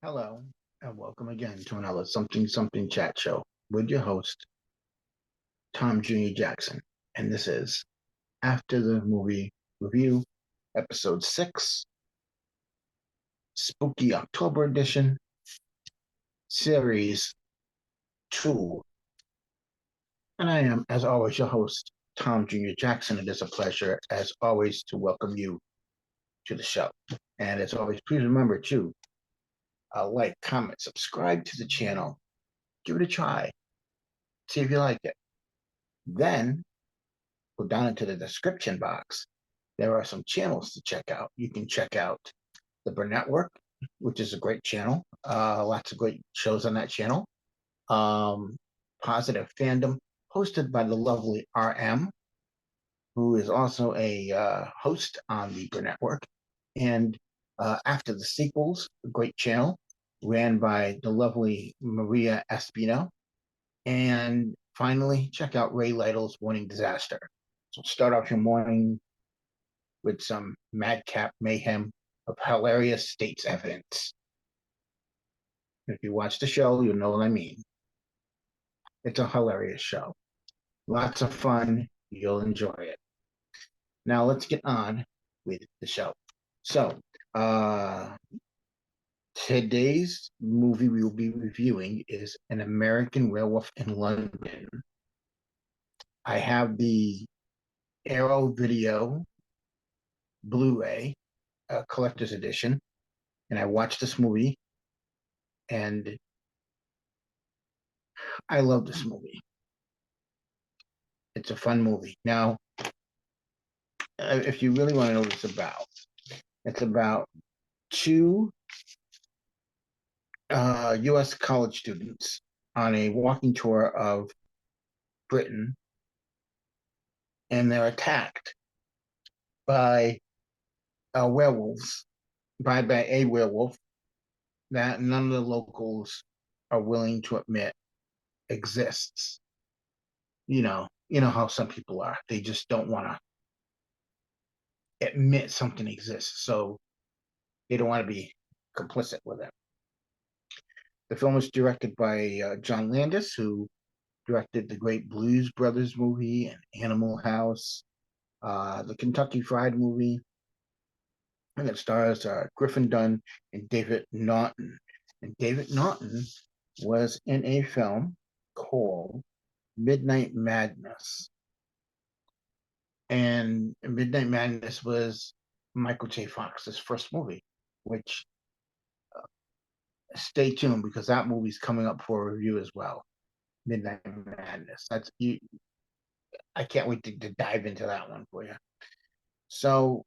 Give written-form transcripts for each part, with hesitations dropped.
Hello, and welcome again to another Something Something Chat Show with your host, Tom Jr. Jackson. And this is After the Movie Review, Episode 6, Spooky October Edition, Series 2. And I am, as always, your host, Tom Jr. Jackson. It is a pleasure, as always, to welcome you to the show. And as always, please remember to like, comment, subscribe to the channel, give it a try, see if you like it. Then go down into the description box. There are some channels to check out. You can check out the Burnett Work, which is a great channel. Lots of great shows on that channel. Positive Fandom, hosted by the lovely RM, who is also a host on the Burnett Work. And After the Sequels, a great channel, ran by the lovely Maria Espino. And finally, check out Ray Lytle's Morning Disaster. So start off your morning with some madcap mayhem of hilarious states evidence. If you watch the show, you'll know what I mean. It's a hilarious show. Lots of fun. You'll enjoy it. Now let's get on with the show. So, today's movie we will be reviewing is An American Werewolf in London. I have the Arrow Video Blu-ray collector's edition, and I watched this movie, and I love this movie. It's a fun movie. Now, if you really want to know what it's about two U.S. college students on a walking tour of Britain, and they're attacked by werewolves, by a werewolf that none of the locals are willing to admit exists. You know how some people are. They just don't want to admit something exists, so they don't want to be complicit with it. The film was directed by John Landis, who directed the great Blues Brothers movie and Animal House, the Kentucky Fried movie, and it stars Griffin Dunn and David Naughton. And David Naughton was in a film called Midnight Madness. And Midnight Madness was Michael J. Fox's first movie, which stay tuned because that movie's coming up for a review as well. Midnight Madness. That's you. I can't wait to dive into that one for you. So,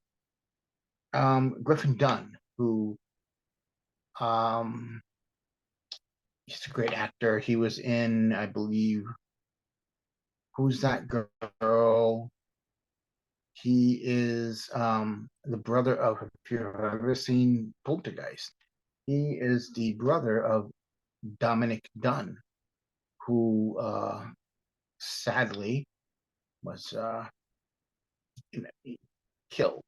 Griffin Dunn, who he's a great actor. He was in, I believe, Who's That Girl? He is the brother of, if you've ever seen Poltergeist, he is the brother of Dominic Dunn, who sadly was killed.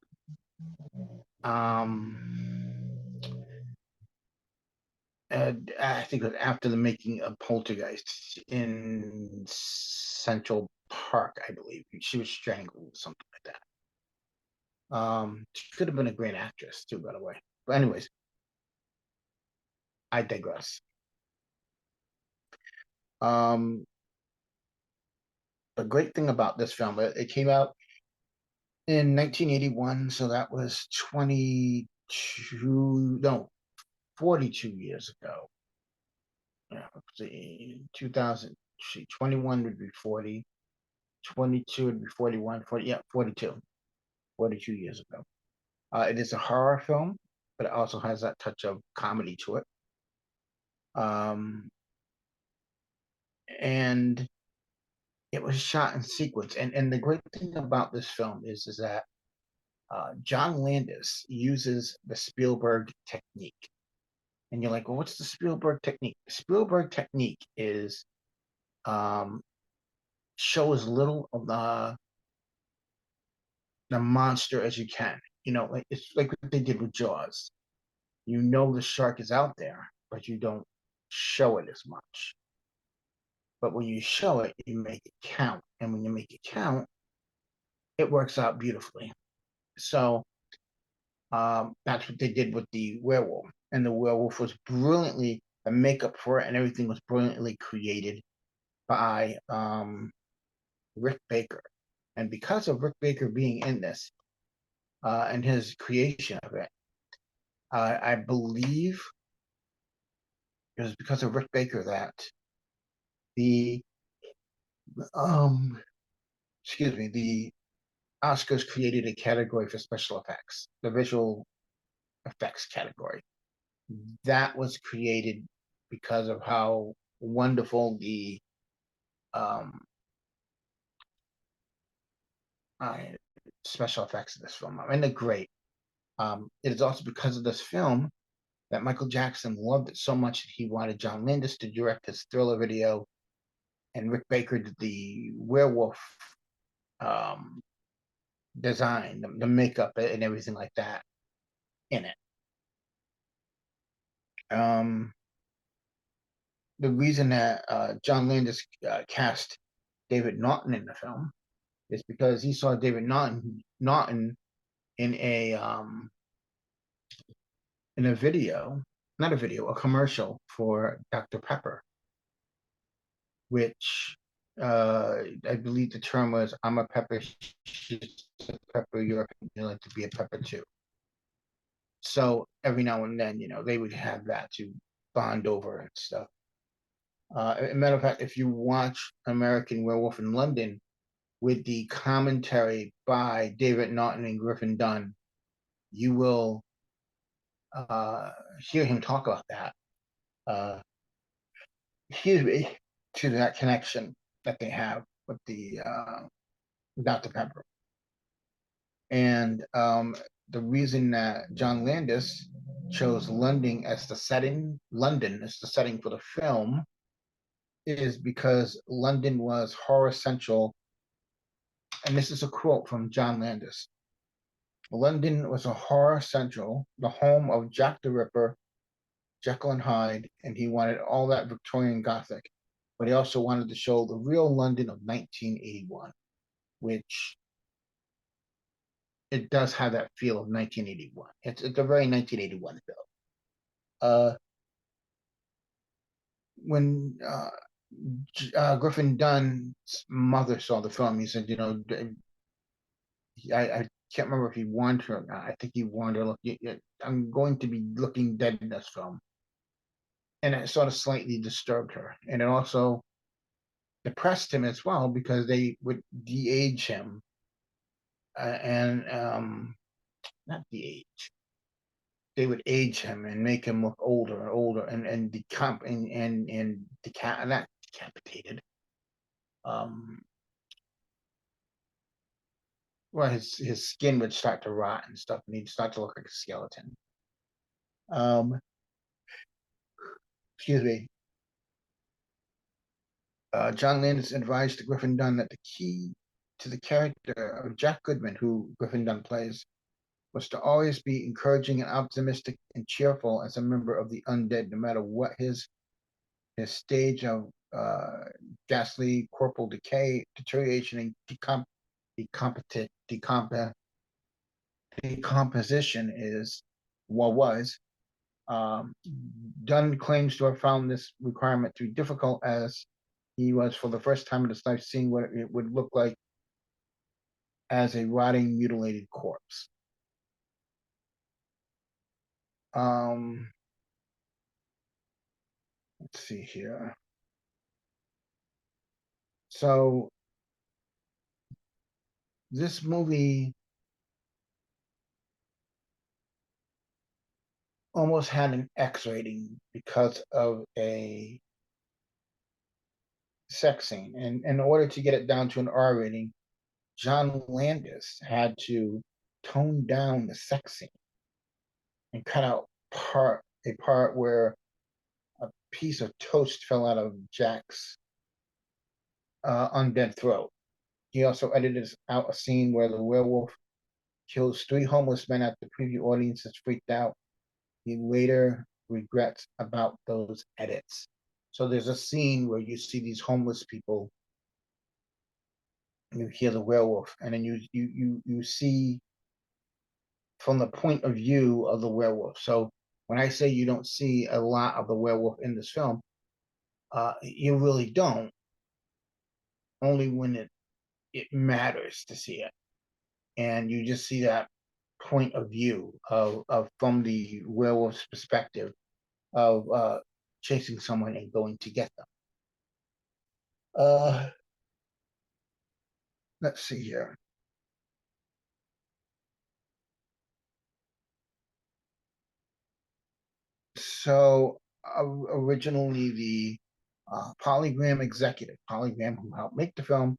And I think it was after the making of Poltergeist in Central Park, I believe. She was strangled, something like that. She could have been a great actress too, by the way. But anyways, I digress. The great thing about this film, it came out in 1981, so that was 42 years ago. Yeah, see, 2000, 21 would be 40, 22 would be 41, 40, yeah, 42 years ago. It is a horror film, but it also has that touch of comedy to it. And it was shot in sequence. And the great thing about this film is that John Landis uses the Spielberg technique. And you're like, well, what's the Spielberg technique? The Spielberg technique is show as little of the monster as you can. It's like what they did with Jaws. You know the shark is out there, but you don't show it as much. But when you show it, you make it count. And when you make it count, it works out beautifully. So that's what they did with the werewolf. And the werewolf was brilliantly, the makeup for it and everything was brilliantly created by Rick Baker. And because of Rick Baker being in this and his creation of it, I believe it was because of Rick Baker that the the Oscars created a category for special effects, the visual effects category. That was created because of how wonderful the special effects of this film are, and they're great. It is also because of this film that Michael Jackson loved it so much that he wanted John Landis to direct his Thriller video, and Rick Baker did the werewolf design, the makeup and everything like that in it. The reason that John Landis cast David Naughton in the film is because he saw David Naughton in a video, not a video, a commercial for Dr. Pepper, which I believe the term was, "I'm a pepper, she's a pepper, you like to be a pepper too." So every now and then, they would have that to bond over and stuff. As a matter of fact, if you watch American Werewolf in London with the commentary by David Naughton and Griffin Dunn, you will hear him talk about that. To that connection that they have with the Dr. Pepper. And the reason that John Landis chose London as the setting for the film is because London was horror central. And this is a quote from John Landis. "London was a horror central, the home of Jack the Ripper, Jekyll and Hyde, and he wanted all that Victorian Gothic, but he also wanted to show the real London of 1981, which it does have that feel of 1981. It's a very 1981 film. When Griffin Dunn's mother saw the film, he said, I can't remember if he warned her or not. I think he warned her, "Look, I'm going to be looking dead in this film." And it sort of slightly disturbed her. And it also depressed him as well because they would de-age him. Not de-age. They would age him and make him look older and older and not decapitated. Well, his skin would start to rot and stuff, and he'd start to look like a skeleton. Excuse me. John Landis advised Griffin Dunn that the key to the character of Jack Goodman, who Griffin Dunn plays, was to always be encouraging and optimistic and cheerful as a member of the undead, no matter what his stage of ghastly corporal decay, deterioration, and decomposition was. Dunn claims to have found this requirement to be difficult, as he was, for the first time in his life, seeing what it would look like as a rotting, mutilated corpse. Let's see here. So this movie almost had an X rating because of a sex scene. And in order to get it down to an R rating, John Landis had to tone down the sex scene and cut out a part where a piece of toast fell out of Jack's undead throat. He also edited out a scene where the werewolf kills 3 homeless men after the preview audience is freaked out. He later regrets about those edits. So there's a scene where you see these homeless people, and you hear the werewolf, and then you see from the point of view of the werewolf. So when I say you don't see a lot of the werewolf in this film, you really don't. Only when it matters to see it, and you just see that point of view of from the werewolf's perspective of chasing someone and going to get them. Uh, let's see here. So originally the Polygram executive, Polygram, who helped make the film,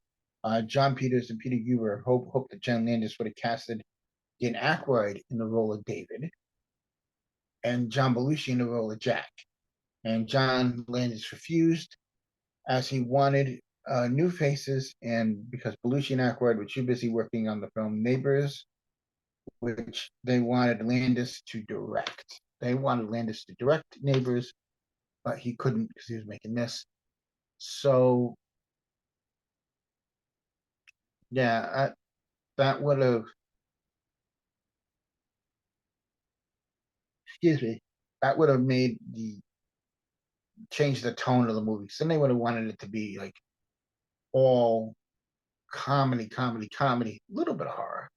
John Peters and Peter Guber hoped that John Landis would have casted Dan Aykroyd in the role of David and John Belushi in the role of Jack. And John Landis refused as he wanted new faces, and because Belushi and Aykroyd were too busy working on the film Neighbors, which they wanted Landis to direct. They wanted Landis to direct Neighbors, but he couldn't because he was making this. So, yeah, that would have, excuse me, that would have made the change the tone of the movie. So then they would have wanted it to be like all comedy, comedy, comedy, a little bit of horror.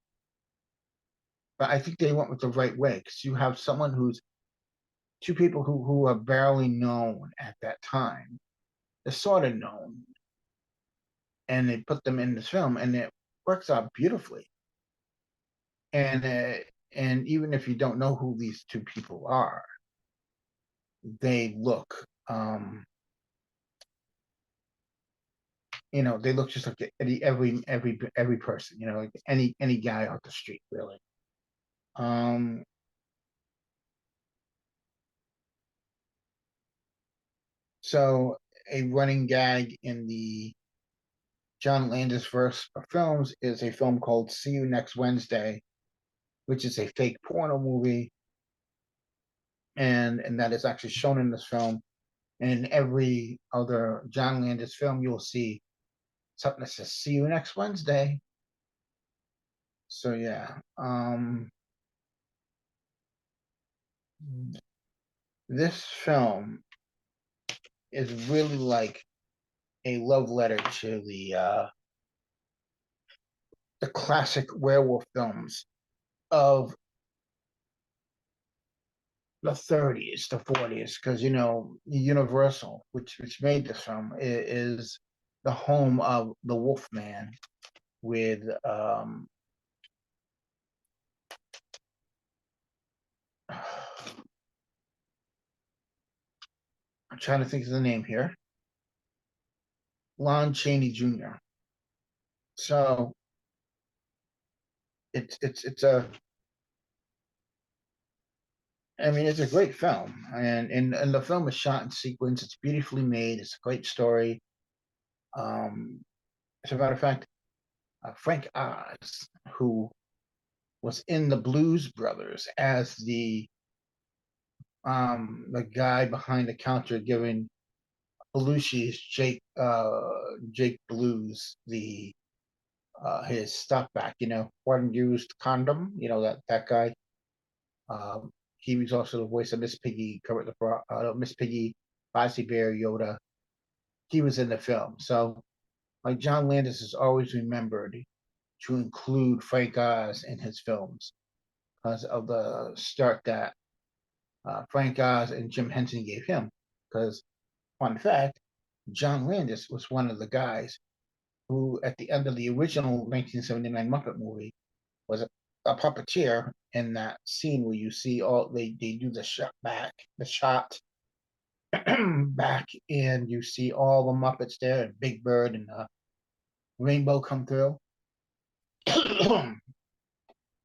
But I think they went with the right way because you have someone who's two people who are barely known at that time. They're sort of known, and they put them in this film, and it works out beautifully. And and even if you don't know who these two people are, they look, they look just like every person, like any guy off the street, really. Um, so a running gag in the John Landis verse of films is a film called See You Next Wednesday, which is a fake porno movie, and that is actually shown in this film. And in every other John Landis film, you'll see something that says "See you next Wednesday." So yeah, this film is really like a love letter to the classic werewolf films of the 30s, the 40s, because Universal, which made this film, is the home of the Wolfman with I'm trying to think of the name here, Lon Chaney Jr. So it's a I mean, it's a great film, and the film is shot in sequence. It's beautifully made. It's a great story. Um, as a matter of fact, Frank Oz, who was in the Blues Brothers as the guy behind the counter giving Belushi's Jake Blues the his stuff back. One used condom. That guy. He was also the voice of Miss Piggy, Miss Piggy, Fozzie Bear, Yoda. He was in the film. So, like John Landis is always remembered to include Frank Oz in his films because of the start that Frank Oz and Jim Henson gave him. Because, fun fact, John Landis was one of the guys who, at the end of the original 1979 Muppet movie, was a puppeteer in that scene where you see they do the shot back, and you see all the Muppets there, and Big Bird and Rainbow come through.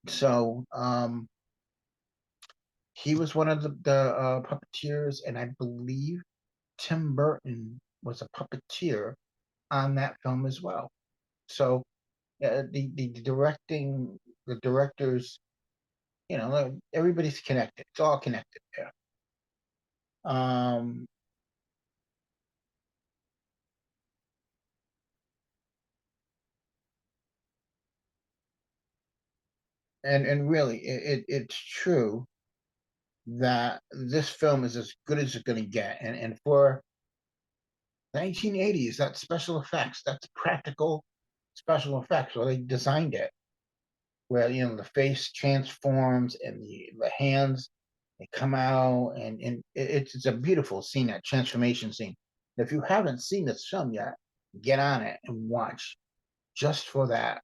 So he was one of the puppeteers, and I believe Tim Burton was a puppeteer on that film as well. So the directing, the directors, everybody's connected. It's all connected there. Um, and really, it's true that this film is as good as it's going to get, and for 1980s, that's special effects, that's practical special effects, or they designed it where the face transforms and the hands they come out, and it's a beautiful scene, that transformation scene. If you haven't seen this film yet, get on it and watch just for that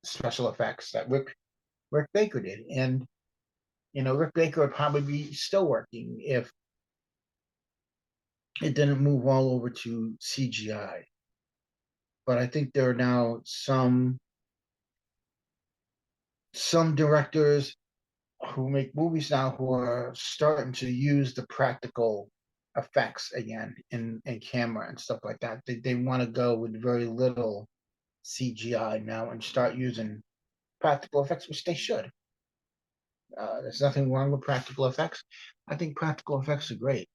special effects that Rick Baker did. And Rick Baker would probably be still working if it didn't move all over to CGI. But I think there are now some directors who make movies now who are starting to use the practical effects again in camera and stuff like that. They want to go with very little CGI now and start using practical effects, which they should. There's nothing wrong with practical effects. I think practical effects are great.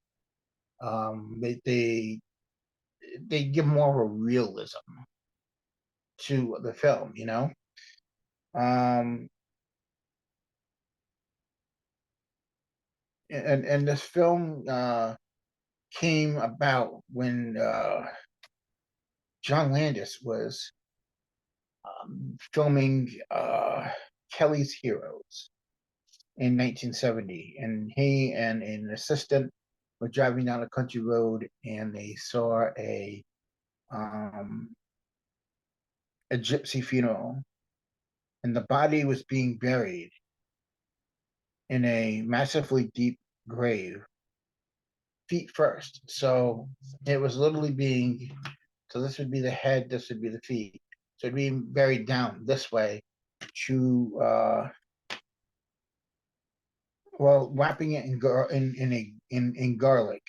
They give more of a realism to the film. Um, and this film came about when John Landis was filming Kelly's Heroes in 1970, and he and an assistant were driving down a country road, and they saw um, a gypsy funeral, and the body was being buried in a massively deep grave, feet first. So it was literally being. So this would be the head, this would be the feet. So it'd be buried down this way to wrapping it in garlic,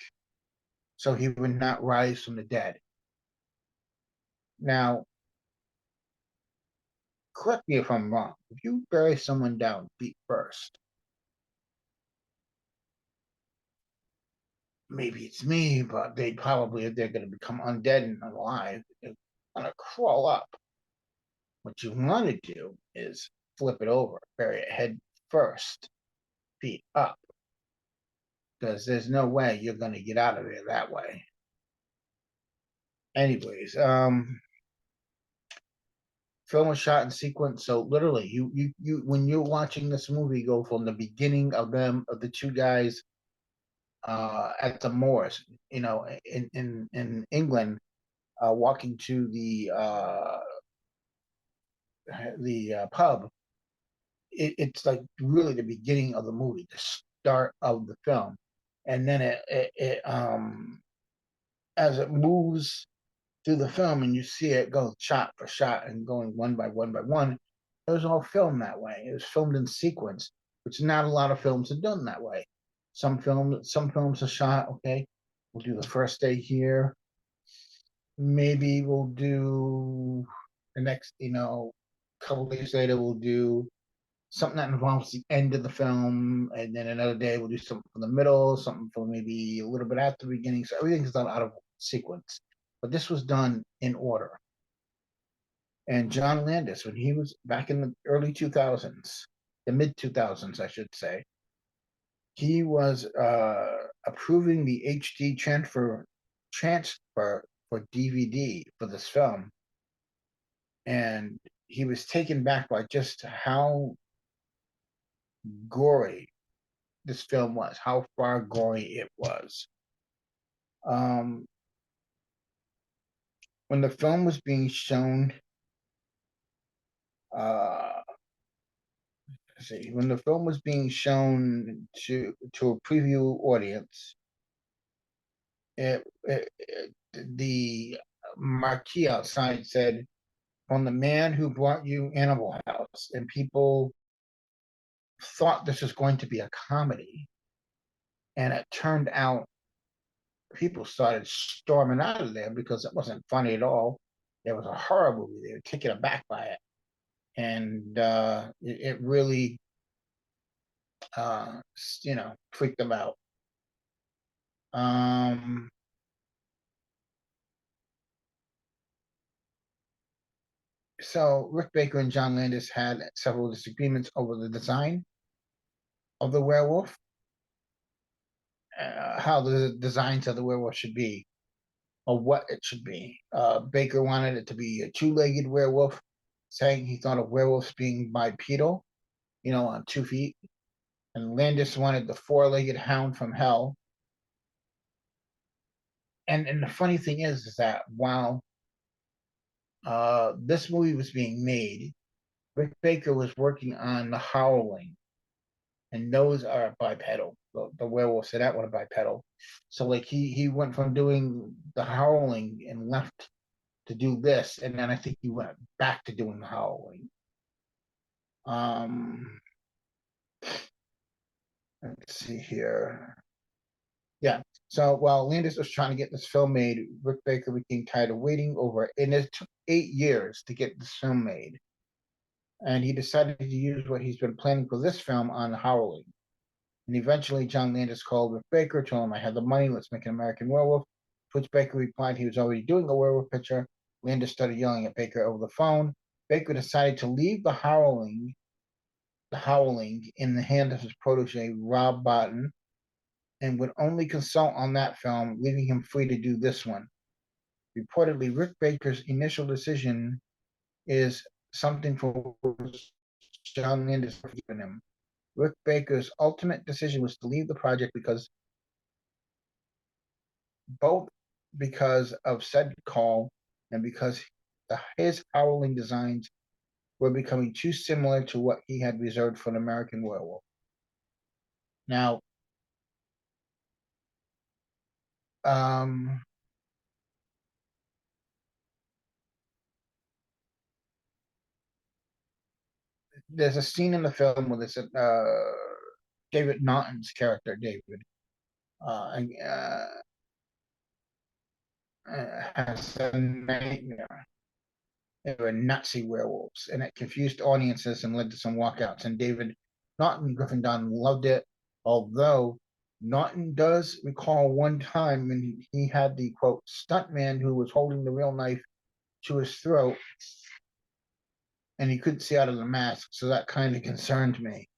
so he would not rise from the dead. Now, correct me if I'm wrong. If you bury someone down feet first, maybe it's me, but if they're going to become undead and alive, they're going to crawl up. What you want to do is flip it over, bury it head first, feet up, because there's no way you're going to get out of there that way. Anyways, film was shot in sequence, so literally, you when you're watching this movie, go from the beginning of the two guys at the moors, in England, walking to the pub. It's like really the beginning of the movie, the start of the film, and then it as it moves through the film and you see it go shot for shot and going one by one by one. It was all filmed that way. It was filmed in sequence, which not a lot of films are done that way. Some films are shot, okay, we'll do the first day here. Maybe we'll do the next, couple days later, we'll do something that involves the end of the film, and then another day we'll do something from the middle, something from maybe a little bit after the beginning. So everything's done out of sequence. But this was done in order. And John Landis, when he was back in the early 2000s, the mid 2000s, I should say, he was approving the HD transfer for DVD for this film, and he was taken back by just how gory this film was, how far gory it was. Um, when the film was being shown, uh, when the film was being shown to a preview audience, the marquee outside said, "From the man who brought you Animal House," and people thought this was going to be a comedy, and it turned out people started storming out of there because it wasn't funny at all. It was a horror movie. They were taken aback by it, and it really, freaked them out. So Rick Baker and John Landis had several disagreements over the design of the werewolf, how the designs of the werewolf should be, or what it should be. Baker wanted it to be a two-legged werewolf, saying he thought of werewolves being bipedal, on 2 feet. And Landis wanted the four-legged hound from hell. And the funny thing is that while this movie was being made, Rick Baker was working on The Howling, and those are bipedal. The werewolves in that one are bipedal. So like he went from doing The Howling and left to do this, and then I think he went back to doing The Howling. Let's see here. Yeah. So while Landis was trying to get this film made, Rick Baker became tired of waiting over, and it took 8 years to get this film made. And he decided to use what he's been planning for this film on Howling. And eventually, John Landis called Rick Baker, told him, "I have the money, let's make an American Werewolf." To which Baker replied he was already doing a werewolf picture. Landis started yelling at Baker over the phone. Baker decided to leave the Howling in the hands of his protege, Rob Bottin, and would only consult on that film, leaving him free to do this one. Reportedly, Rick Baker's initial decision is something for which John Landis forgiven him. Rick Baker's ultimate decision was to leave the project both because of said call and because his Howling designs were becoming too similar to what he had reserved for an American Werewolf. Now, there's a scene in the film where there's David Naughton's character, David, has a nightmare. They were Nazi werewolves, and it confused audiences and led to some walkouts. And David Naughton, Griffin loved it, although Naughton does recall one time when he had the quote stuntman who was holding the real knife to his throat, and he couldn't see out of the mask, so that kind of concerned me.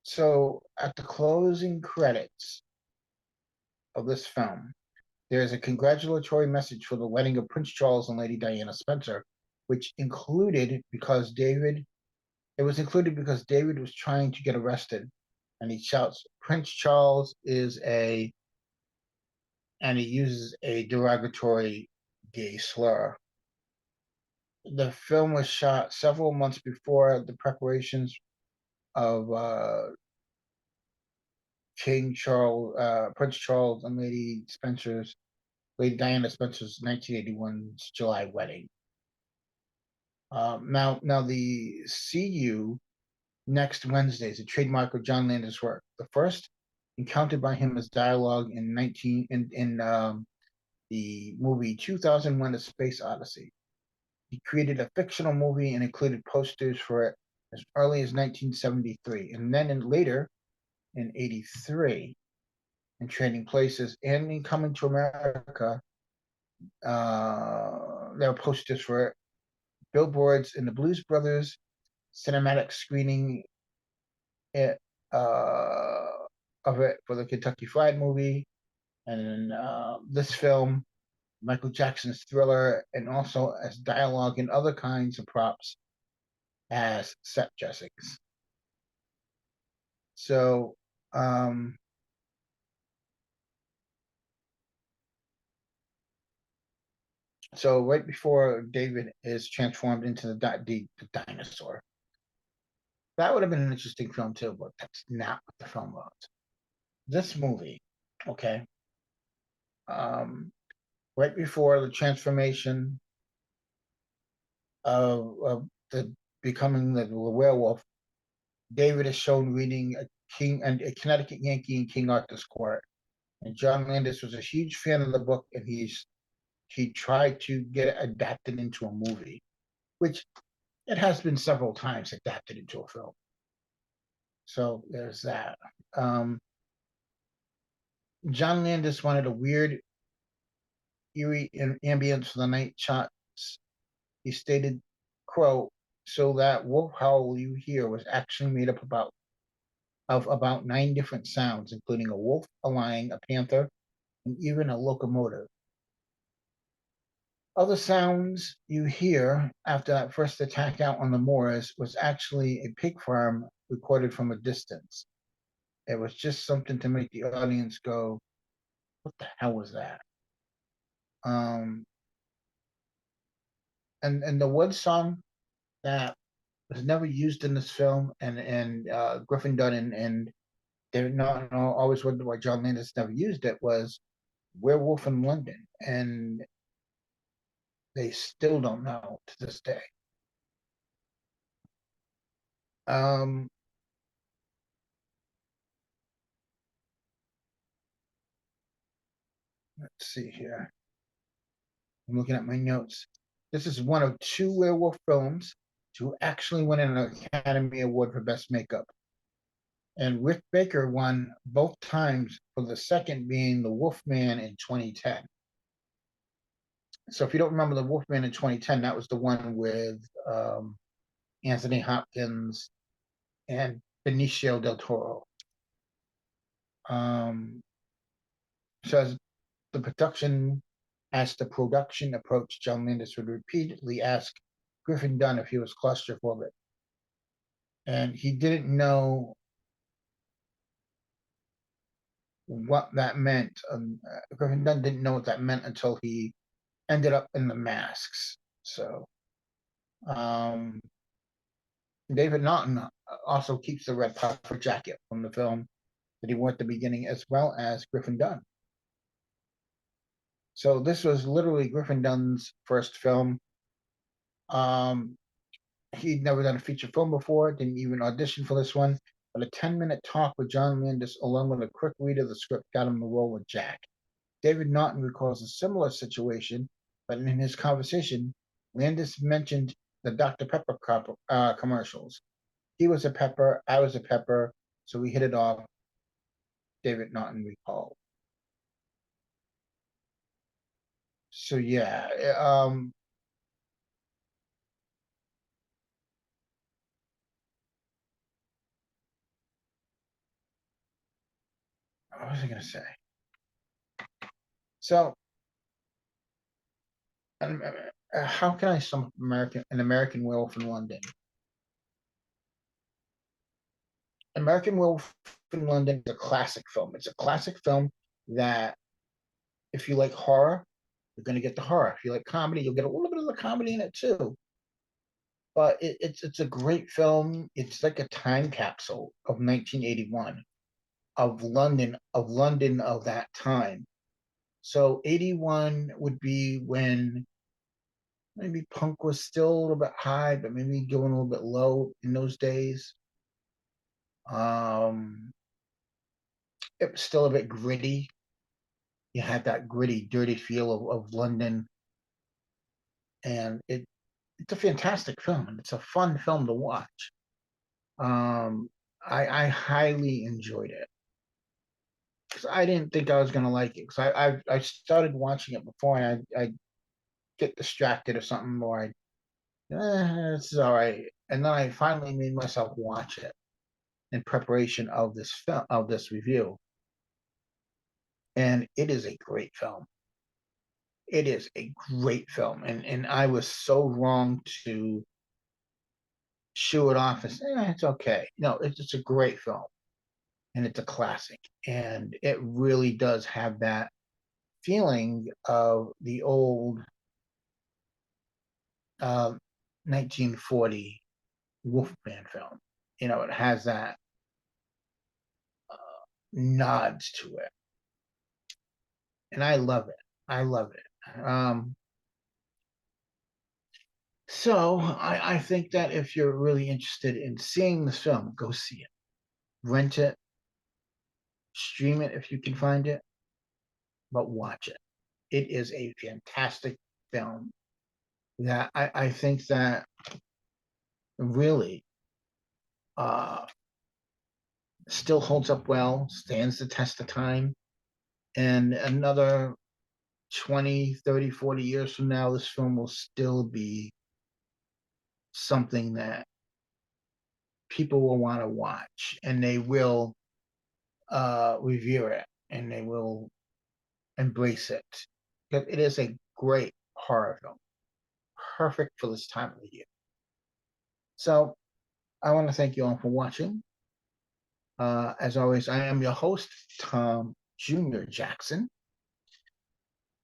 So at the closing credits of this film, there is a congratulatory message for the wedding of Prince Charles and Lady Diana Spencer, which included because David was trying to get arrested, and he shouts, "Prince Charles is a," and he uses a derogatory gay slur. The film was shot several months before the preparations of Prince Charles and Lady Diana Spencer's 1981 July wedding. Now the "See You Next Wednesday" is a trademark of John Landis' work. The first encountered by him as dialogue in the movie 2001: A Space Odyssey. He created a fictional movie and included posters for it as early as 1973, and then later in '83, in Trading Places and in Coming to America, there were posters for it, billboards in the Blues Brothers cinematic screening it, of it for the Kentucky Fried Movie, and this film, Michael Jackson's Thriller, and also as dialogue and other kinds of props as set dressings. So, right before David is transformed into the dinosaur, that would have been an interesting film too, but that's not what the film was. This movie, okay, right before the transformation of the becoming the werewolf, David is shown reading a Connecticut Yankee in King Arthur's court, and John Landis was a huge fan of the book, and he tried to get it adapted into a movie. which it has been several times adapted into a film. So there's that. John Landis wanted a weird, eerie ambience for the night shots. He stated, quote, so that wolf howl you hear was actually made up of about 9 different sounds, including a wolf, a lion, a panther, and even a locomotive. Other sounds you hear after that first attack out on the moors was actually a pig farm recorded from a distance. It was just something to make the audience go, what the hell was that? Um, and the one song that was never used in this film, and Griffin Dunn and David Naughton always wondered why John Landis never used it, was Werewolf in London, and they still don't know to this day. Um, let's see here. I'm looking at my notes. This is one of 2 werewolf films to actually win an Academy Award for Best Makeup. And Rick Baker won both times, for the second being The Wolfman in 2010. So if you don't remember The Wolfman in 2010, that was the one with Anthony Hopkins and Benicio del Toro. So as the production approached, John Landis would repeatedly ask Griffin Dunn if he was claustrophobic. And he didn't know what that meant. Griffin Dunn didn't know what that meant until he ended up in the masks. So David Naughton also keeps the red puffer jacket from the film that he wore at the beginning, as well as Griffin Dunn. So this was literally Griffin Dunn's first film. He'd never done a feature film before, didn't even audition for this one, but a 10-minute talk with John Landis, along with a quick read of the script, got him the role of Jack. David Naughton recalls a similar situation, but in his conversation, Landis mentioned the Dr. Pepper commercials. He was a pepper, I was a pepper, so we hit it off, David Naughton recalled. So yeah, what was I going to say? So, how can I sum up an American Werewolf in London? American Werewolf in London is a classic film. It's a classic film that, if you like horror, you're going to get the horror. If you like comedy, you'll get a little bit of the comedy in it too. But it's a great film. It's like a time capsule of 1981, of London of that time. So 81 would be when maybe punk was still a little bit high, but maybe going a little bit low in those days. It was still a bit gritty. You had that gritty, dirty feel of London, and it's a fantastic film, and it's a fun film to watch. I highly enjoyed it because I didn't think I was gonna like it, because I started watching it before, and I get distracted or something, or this is all right, and then I finally made myself watch it in preparation of this review, and it is a great film. It is a great film, and I was so wrong to shoo it off as it's okay. No, it's a great film, and it's a classic, and it really does have that feeling of the old 1940 Wolfman film. It has that nods to it, and I love it. I love it. So I think that if you're really interested in seeing this film, go see it. Rent it, stream it if you can find it, but watch it. It is a fantastic film. that I think that really uh, still holds up well, stands the test of time. And another 20, 30, 40 years from now, this film will still be something that people will want to watch, and they will revere it, and they will embrace it. Because it is a great horror film, perfect for this time of the year. So I want to thank you all for watching. As always, I am your host, Tom Jr. Jackson,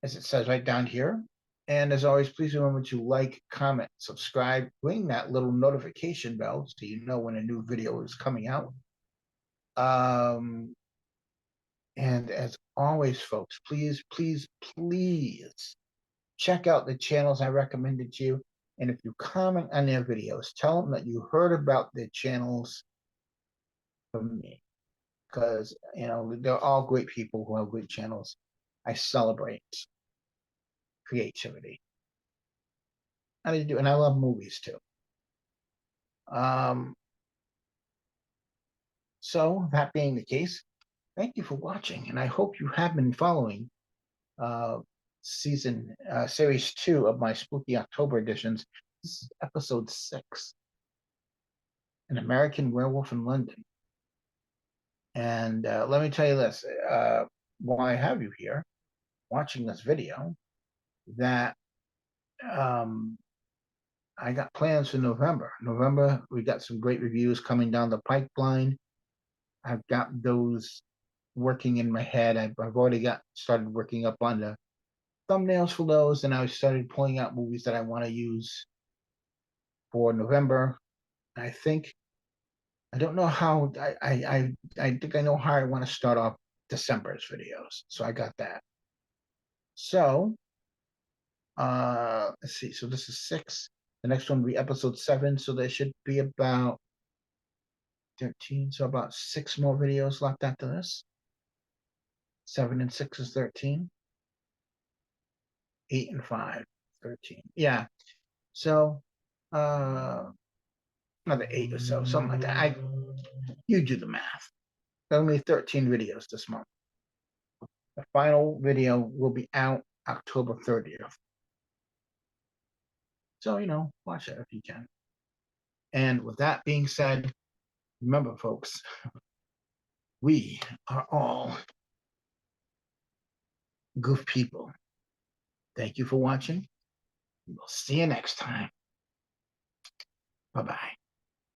as it says right down here. And as always, please remember to like, comment, subscribe, ring that little notification bell so you know when a new video is coming out. And as always, folks, please, please, please check out the channels I recommended to you. And if you comment on their videos, tell them that you heard about their channels from me. Because, they're all great people who have great channels. I celebrate creativity. And I do, and I love movies too. So that being the case, thank you for watching, and I hope you have been following series 2 of my Spooky October editions. This is episode 6, An American Werewolf in London. And let me tell you this, while I have you here watching this video, that I got plans for November. November, we got some great reviews coming down the pipeline. I've got those working in my head. I've already started working up on the thumbnails for those, and I started pulling out movies that I want to use for November. I don't know how. I think I know how I want to start off December's videos. So I got that. So let's see. So this is 6. The next one will be episode 7. So there should be about 13. So about 6 more videos left after this. 7 and 6 is 13. 8 and 5, 13. Yeah. So another 8 or so, something like that. You do the math. Only 13 videos this month. The final video will be out October 30th. So, watch it if you can. And with that being said, remember, folks, we are all goof people. Thank you for watching. We'll see you next time. Bye-bye.